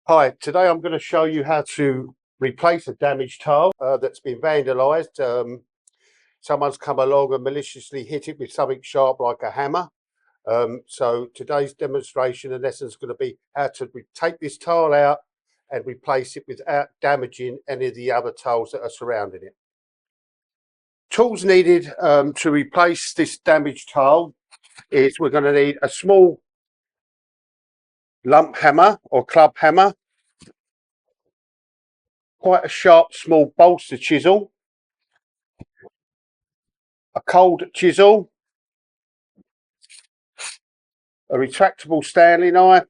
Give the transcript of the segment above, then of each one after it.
Hi, today I'm going to show you how to replace a damaged tile that's been vandalised. Someone's come along and maliciously hit it with something sharp like a hammer. So today's demonstration and lesson is going to be how to take this tile out and replace it without damaging any of the other tiles that are surrounding it. Tools needed to replace this damaged tile is we're going to need a small lump hammer or club hammer, quite a sharp small bolster chisel, a cold chisel, a retractable Stanley knife,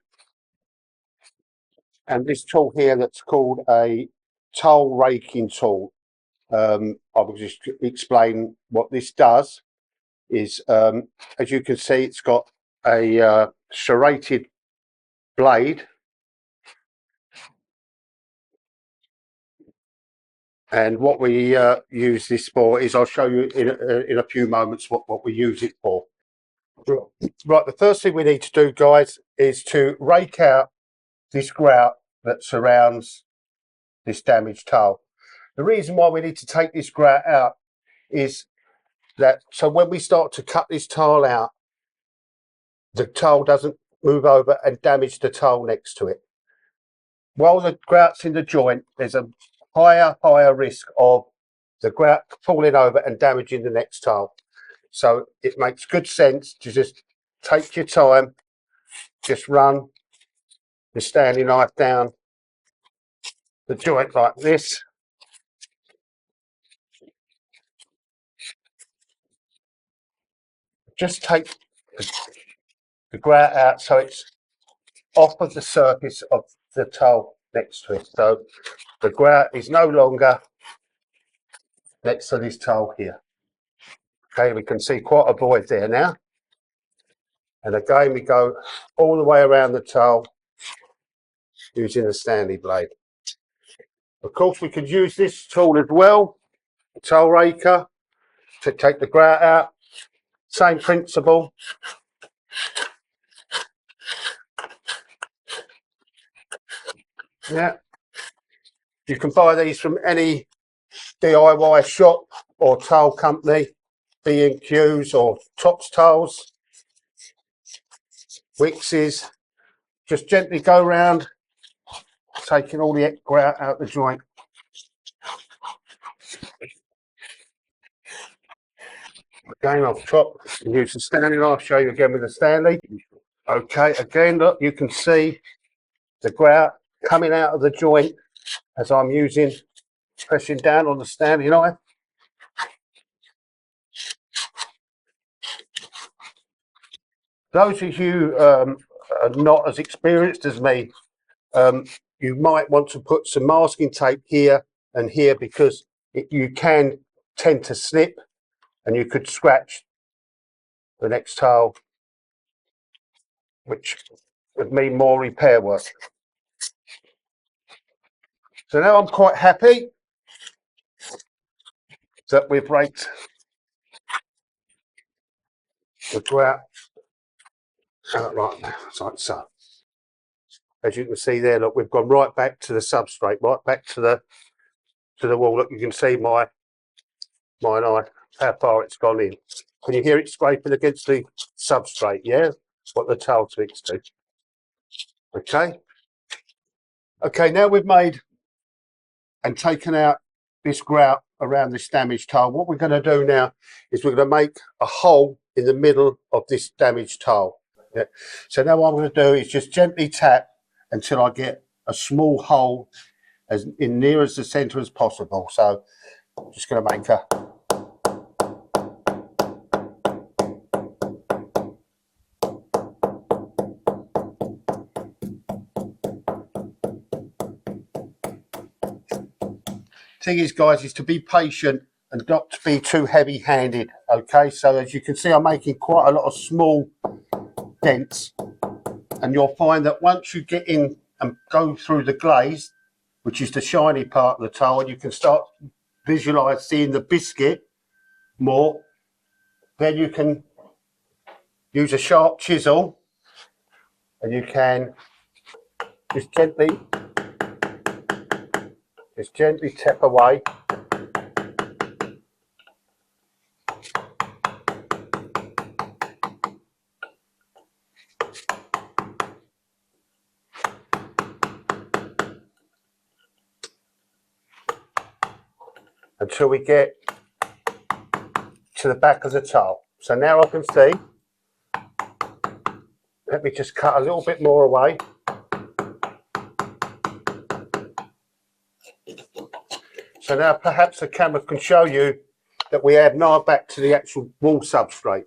and this tool here that's called a tile raking tool. I will just explain what this does. Is as you can see, it's got a serrated blade, and what we use this for is I'll show you in a few moments what we use it for. Right, the first thing we need to do, guys, is to rake out this grout that surrounds this damaged tile. The reason why we need to take this grout out is that so when we start to cut this tile out, the tile doesn't move over and damage the tile next to it. While the grout's in the joint, there's a higher risk of the grout falling over and damaging the next tile. So it makes good sense to just take your time, just run the Stanley knife down the joint like this. Just take the grout out so it's off of the surface of the tile next to it. So the grout is no longer next to this tile here. Okay, we can see quite a void there now. And again, we go all the way around the tile using the Stanley blade. Of course, we could use this tool as well, the tile raker, to take the grout out. Same principle. Yeah, you can buy these from any DIY shop or tile company, B&Q's or Tops Tiles, Wix's. Just gently go around, taking all the grout out the joint. Again, off top, use the Stanley. I'll show you again with the Stanley. Okay, again, look, you can see the grout coming out of the joint as I'm pressing down on the Stanley knife. Those of you are not as experienced as me, you might want to put some masking tape here and here because you can tend to slip and you could scratch the next tile, which would mean more repair work. So now I'm quite happy that we've raked the grout out right now, like so. As you can see there, look, we've gone right back to the substrate, right back to the wall. Look, you can see my knife, how far it's gone in. Can you hear it scraping against the substrate? Yeah, what the tile twigs do. Okay, now we've made and taken out this grout around this damaged tile. What we're going to do now is we're going to make a hole in the middle of this damaged tile. Yeah. So now what I'm going to do is just gently tap until I get a small hole as near as the center as possible. So I'm just going to make a thing is, guys, is to be patient and not to be too heavy-handed. Okay, so as you can see, I'm making quite a lot of small dents, and you'll find that once you get in and go through the glaze, which is the shiny part of the tile, and you can start visualize seeing the biscuit more, then you can use a sharp chisel and you can just gently Just gently tap away. Until we get to the back of the towel. So now I can see, let me just cut a little bit more away. So now perhaps the camera can show you that we have now back to the actual wall substrate.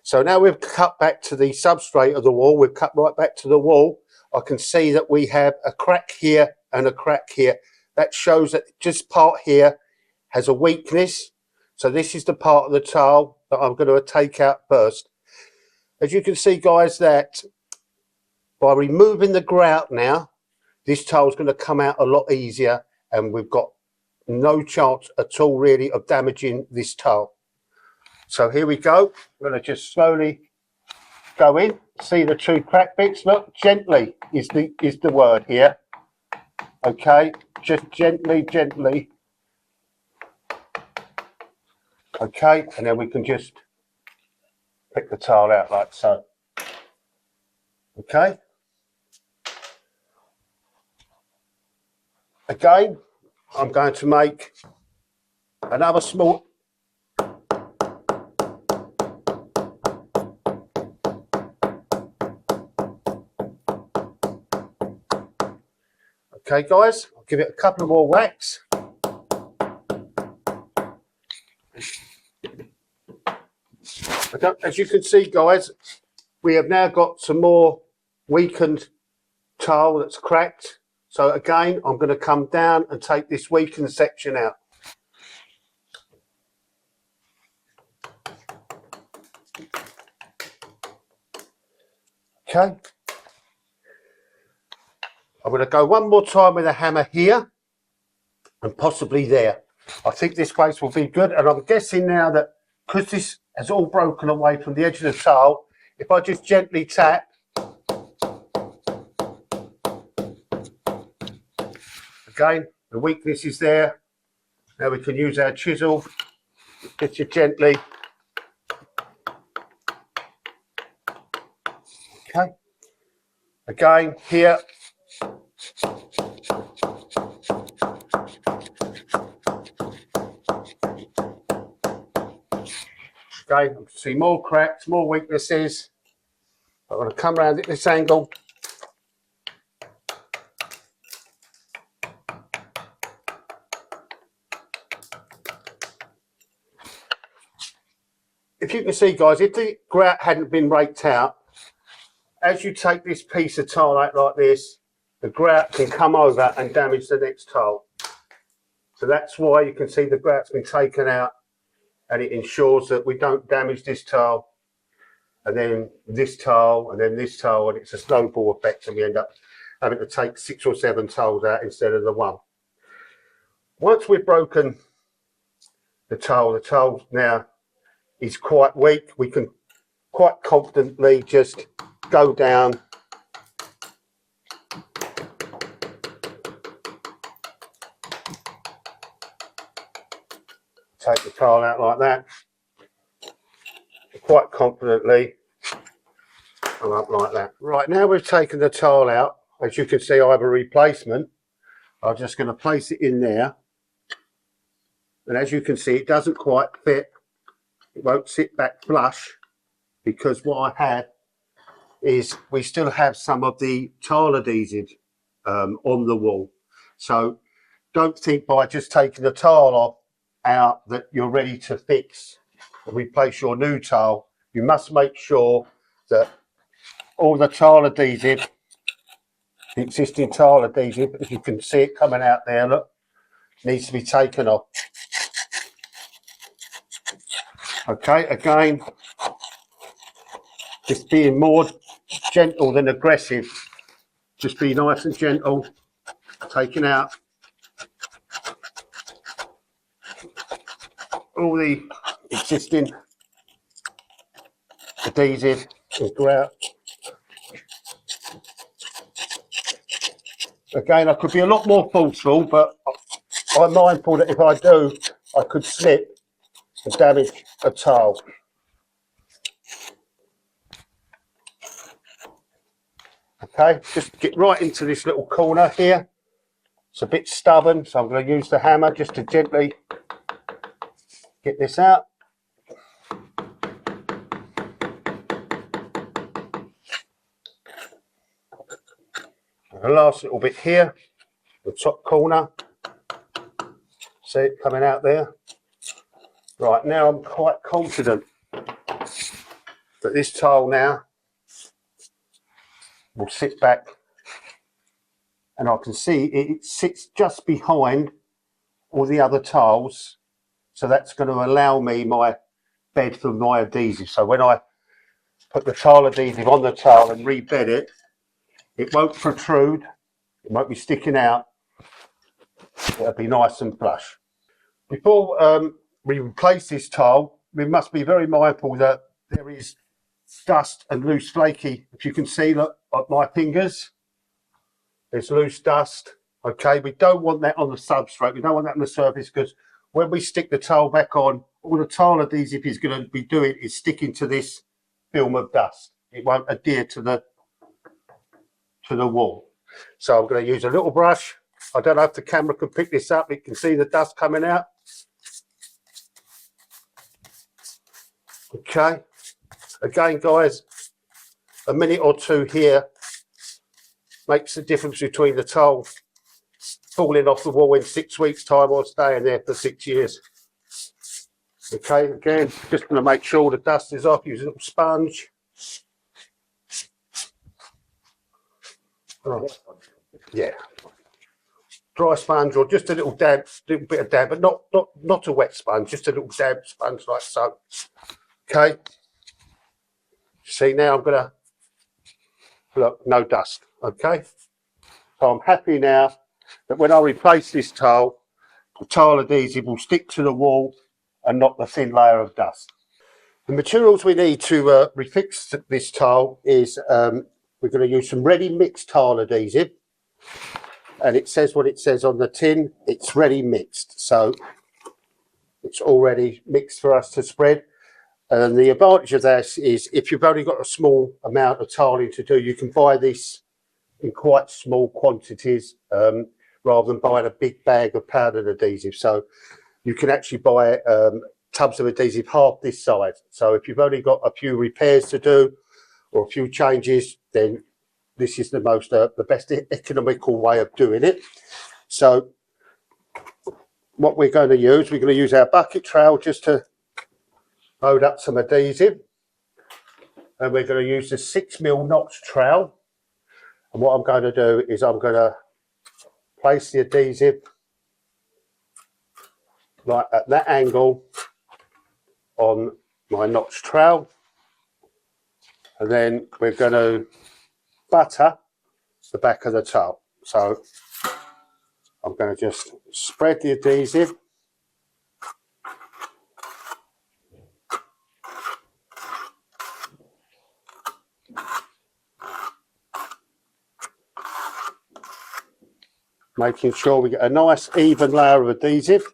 So now we've cut back to the substrate of the wall, we've cut right back to the wall. I can see that we have a crack here and a crack here. That shows that this part here has a weakness. So this is the part of the tile that I'm going to take out first. As you can see, guys, that by removing the grout now, this tile is going to come out a lot easier, and we've got no chance at all really of damaging this tile. So here we go. I'm going to just slowly go in. See the two crack bits? Look, gently is the word here. Okay, just gently. Okay, and then we can just pick the tile out like so. Okay. Again, I'm going to make another small. Okay, guys, I'll give it a couple of more whacks. As you can see, guys, we have now got some more weakened tile that's cracked. So again, I'm going to come down and take this weakened section out. Okay. I'm going to go one more time with a hammer here and possibly there. I think this place will be good, and I'm guessing now that because this has all broken away from the edge of the tile, if I just gently tap, again, the weakness is there. Now we can use our chisel, just gently. Okay. Again, here. Okay, I can see more cracks, more weaknesses. I'm going to come around at this angle. If you can see, guys, if the grout hadn't been raked out, as you take this piece of tile out like this, the grout can come over and damage the next tile. So that's why you can see the grout's been taken out, and it ensures that we don't damage this tile, and then this tile, and then this tile, and it's a snowball effect, and we end up having to take 6 or 7 tiles out instead of the one. Once we've broken the tile now is quite weak. We can quite confidently just go down, take the tile out like that, quite confidently, and up like that. Right, now we've taken the tile out. As you can see, I have a replacement. I'm just going to place it in there, and as you can see, it doesn't quite fit. It won't sit back flush, because what I have is we still have some of the tile adhesive on the wall. So don't think by just taking the tile out that you're ready to fix and replace your new tile. You must make sure that all the tile adhesive, the existing tile adhesive, as you can see it coming out there, look, needs to be taken off. Okay, again, just being more gentle than aggressive. Just be nice and gentle, taking out all the existing adhesive and grout. Again, I could be a lot more forceful, but I'm mindful that if I do, I could slip and damage a tile. Okay, just get right into this little corner here. It's a bit stubborn, so I'm going to use the hammer just to gently get this out. And the last little bit here, the top corner. See it coming out there? Right, now I'm quite confident that this tile now will sit back, and I can see it sits just behind all the other tiles, so that's going to allow me my bed for my adhesive. So when I put the tile adhesive on the tile and rebed it, it won't protrude, it won't be sticking out, it'll be nice and flush. Before we replace this tile, we must be very mindful that there is dust and loose flaky. If you can see, look, like my fingers, there's loose dust. Okay, we don't want that on the substrate, we don't want that on the surface, because when we stick the tile back on, all the tile adhesive is going to be doing is sticking to this film of dust. It won't adhere to the wall. So I'm going to use a little brush. I don't know if the camera can pick this up, it can see the dust coming out. Okay, again guys, a minute or two here makes the difference between the tile falling off the wall in 6 weeks time or staying there for 6 years. Okay, again, just going to make sure the dust is off, use a little sponge. Right. Yeah, dry sponge or just a little damp, little bit of damp, but not a wet sponge, just a little damp sponge like so. Okay, see now I'm gonna look, no dust. Okay, so I'm happy now that when I replace this tile, the tile adhesive will stick to the wall and not the thin layer of dust. The materials we need to refix this tile is we're going to use some ready mixed tile adhesive, and it says what it says on the tin, it's ready mixed, so it's already mixed for us to spread. And the advantage of this is if you've only got a small amount of tiling to do, you can buy this in quite small quantities rather than buying a big bag of powdered adhesive. So you can actually buy tubs of adhesive half this size. So if you've only got a few repairs to do or a few changes, then this is the best economical way of doing it. So what we're going to use our bucket trowel just to load up some adhesive, and we're going to use the 6mm notch trowel. And what I'm going to do is I'm going to place the adhesive like at that angle on my notch trowel, and then we're going to butter the back of the towel. So I'm going to just spread the adhesive making sure we get a nice even layer of adhesive,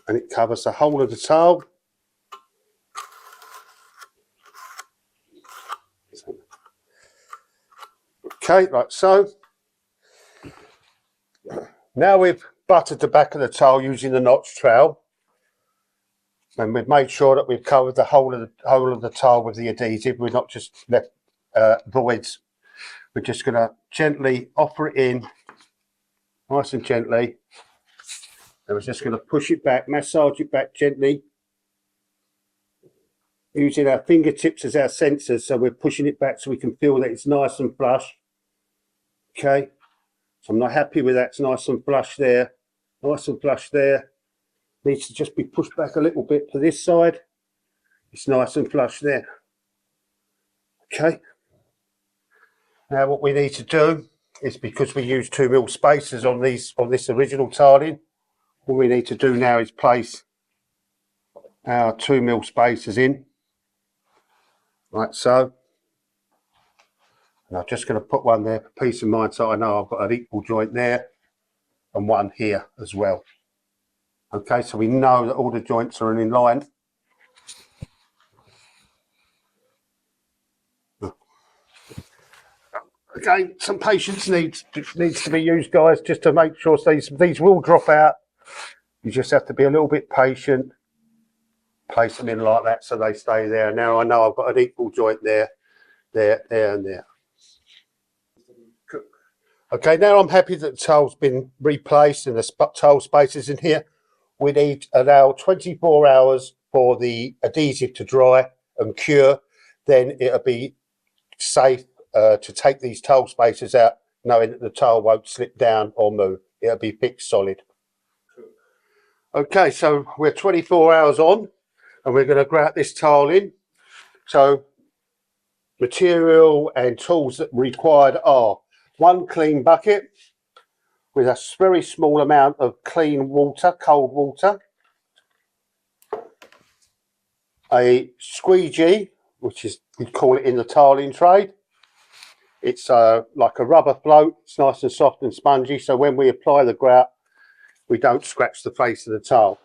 and it covers the whole of the towel. Okay, like so. Now we've buttered the back of the towel using the notch trowel, and we've made sure that we've covered the whole of the towel with the adhesive. We're not just left voids. We're just going to gently offer it in, nice and gently. And we're just going to push it back, massage it back gently, using our fingertips as our sensors. So we're pushing it back so we can feel that it's nice and flush. Okay, so I'm not happy with that. It's nice and flush there, nice and flush there. Needs to just be pushed back a little bit to this side. It's nice and flush there. Okay. Now what we need to do is, because we use 2mm spacers on this original tiling, what we need to do now is place our 2mm spacers in, like so. And I'm just going to put one there for peace of mind, so I know I've got an equal joint there and one here as well. Okay, so we know that all the joints are in line. Again, some patience needs to be used, guys, just to make sure these will drop out. You just have to be a little bit patient. Place them in like that so they stay there. Now I know I've got an equal joint there, there, and there. Okay, now I'm happy that the tile's been replaced and the tile spaces in here. We need allow 24 hours for the adhesive to dry and cure. Then it'll be safe to take these tile spaces out, knowing that the tile won't slip down or move. It'll be fixed solid. Okay, so we're 24 hours on and we're going to grout this tile in. So material and tools that required are one clean bucket with a very small amount of clean water, cold water, a squeegee, which is, we call it in the tiling trade. It's like a rubber float. It's nice and soft and spongy, so when we apply the grout, we don't scratch the face of the tile.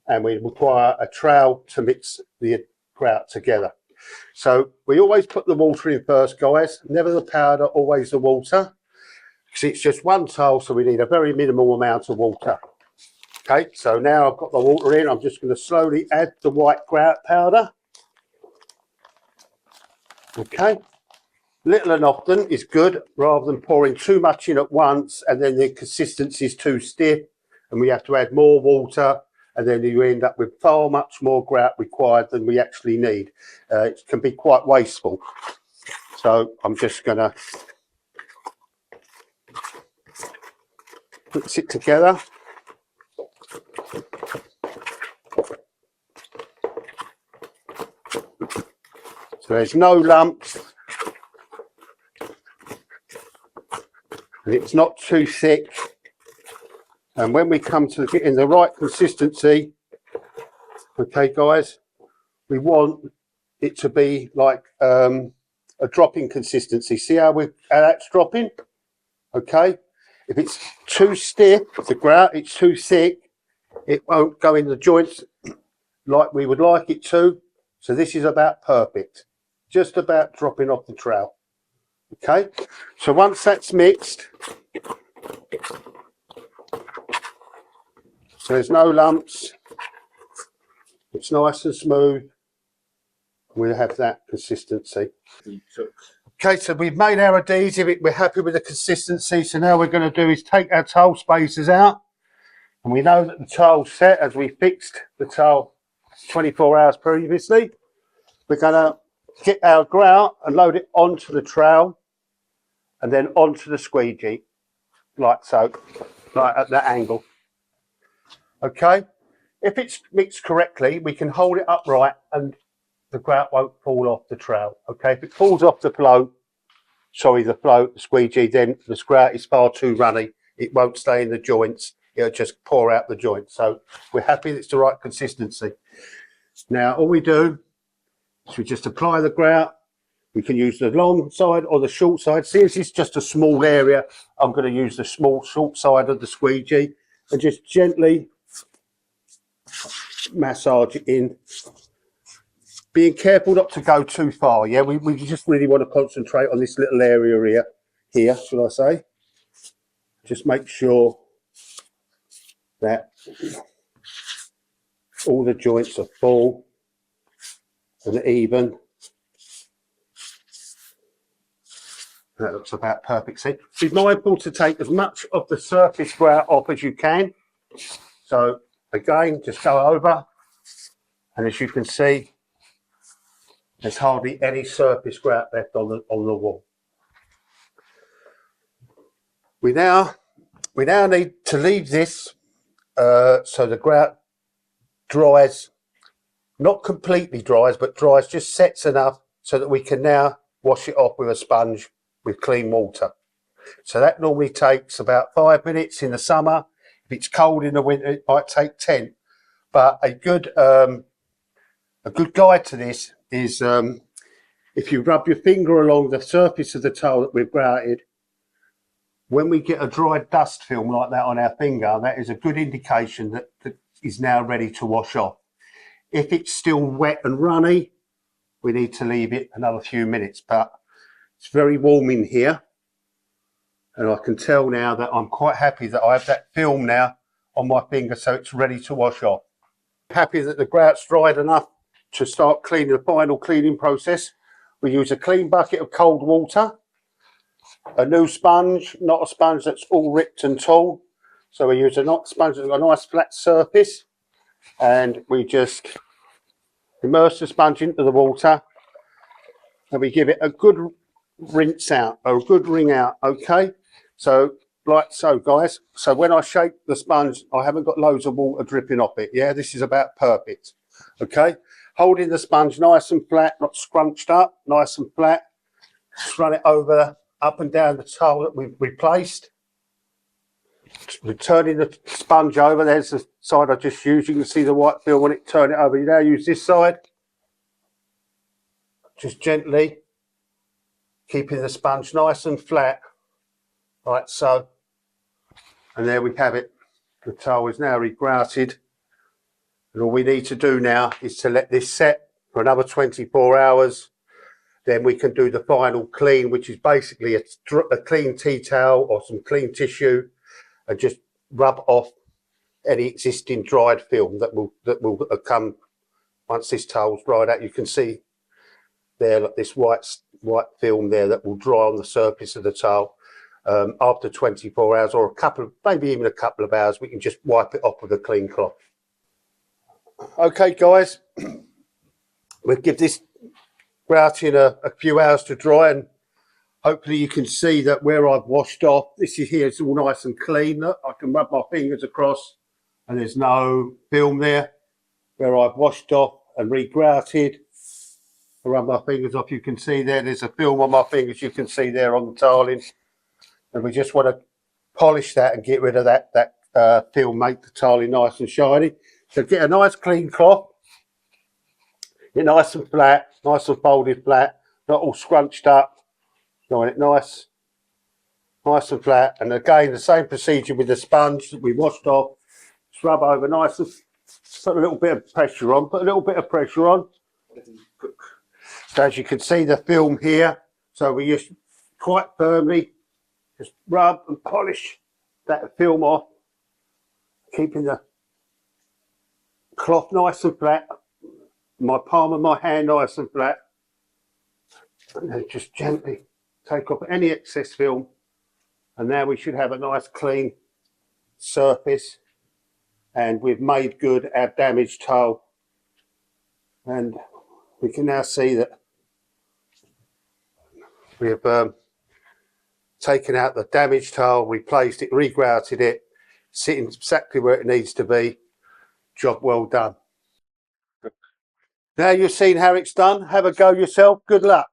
And we require a trowel to mix the grout together. So we always put the water in first, guys. Never the powder, always the water. Because it's just one tile, so we need a very minimal amount of water. Okay, so now I've got the water in. I'm just going to slowly add the white grout powder. Okay. Little and often is good, rather than pouring too much in at once and then the consistency is too stiff and we have to add more water, and then you end up with far much more grout required than we actually need. It can be quite wasteful. So I'm just going to mix it together. So there's no lumps. And it's not too thick, and when we come to getting the right consistency, okay guys, we want it to be like a dropping consistency. See how that's dropping? Okay, if it's too stiff, the grout, it's too thick, it won't go in the joints like we would like it to. So this is about perfect, just about dropping off the trowel. Okay, so once that's mixed, so there's no lumps, it's nice and smooth, we'll have that consistency. Okay, so we've made our adhesive, we're happy with the consistency, so now we're going to do is take our tile spacers out, and we know that the tile's set as we fixed the tile 24 hours previously. We're going to get our grout and load it onto the trowel and then onto the squeegee, like so, like at that angle. Okay, if it's mixed correctly, we can hold it upright and the grout won't fall off the trowel. Okay, if it falls off the the squeegee, then the grout is far too runny. It won't stay in the joints. It'll just pour out the joint. So we're happy it's the right consistency. Now all we do is we just apply the grout. We can use the long side or the short side. Since it's just a small area, I'm going to use the short side of the squeegee and just gently massage it in. Being careful not to go too far. Yeah, we just really want to concentrate on this little area here, should I say. Just make sure that all the joints are full and even. That looks about perfect. See, be mindful to take as much of the surface grout off as you can. So again, just go over, and as you can see, there's hardly any surface grout left on the wall. We now need to leave this so the grout dries, not completely dries, but dries, just sets enough so that we can now wash it off with a sponge with clean water. So that normally takes about 5 minutes in the summer. If it's cold in the winter, it might take 10. But a good guide to this is if you rub your finger along the surface of the towel that we've grouted, when we get a dry dust film like that on our finger, that is a good indication that it is now ready to wash off. If it's still wet and runny, we need to leave it another few minutes, but it's very warm in here. And I can tell now that I'm quite happy that I have that film now on my finger, so it's ready to wash off. Happy that the grout's dried enough to start cleaning, the final cleaning process. We use a clean bucket of cold water, a new sponge, not a sponge that's all ripped and torn. So we use a sponge that's got a nice flat surface, and we just immerse the sponge into the water, and we give it a good rinse out, a good wring out. Okay, so like so, guys. So when I shake the sponge, I haven't got loads of water dripping off it. Yeah, this is about perfect. Okay, holding the sponge nice and flat, not scrunched up, nice and flat. Just run it over, up and down the towel that we've replaced. We're turning the sponge over. There's the side I just used. You can see the white film when it turn it over. You now use this side. Just gently keeping the sponge nice and flat, like so. And there we have it. The towel is now regrouted. And all we need to do now is to let this set for another 24 hours. Then we can do the final clean, which is basically a clean tea towel or some clean tissue, and just rub off any existing dried film that will come once this towel's dried out. You can see there, like this white film there that will dry on the surface of the towel. After 24 hours or maybe even a couple of hours, we can just wipe it off with a clean cloth. Okay, guys, we'll give this grouting a few hours to dry, and hopefully you can see that where I've washed off, this is here, it's all nice and clean. Look, I can rub my fingers across and there's no film there. Where I've washed off and regrouted, I rub my fingers off, you can see there's a film on my fingers, you can see there on the tiling. And we just want to polish that and get rid of that film, make the tiling nice and shiny. So get a nice clean cloth, get nice and flat, nice and folded flat, not all scrunched up. You want it nice and flat. And again, the same procedure with the sponge that we washed off. Just rub over nice and put a little bit of pressure on. So as you can see the film here, so we just quite firmly just rub and polish that film off, keeping the cloth nice and flat, my palm of my hand nice and flat, and then just gently take off any excess film, and now we should have a nice clean surface, and we've made good our damaged towel. And we can now see that we have taken out the damaged towel, replaced it, regrouted it, sitting exactly where it needs to be. Job well done. Now you've seen how it's done, have a go yourself. Good luck.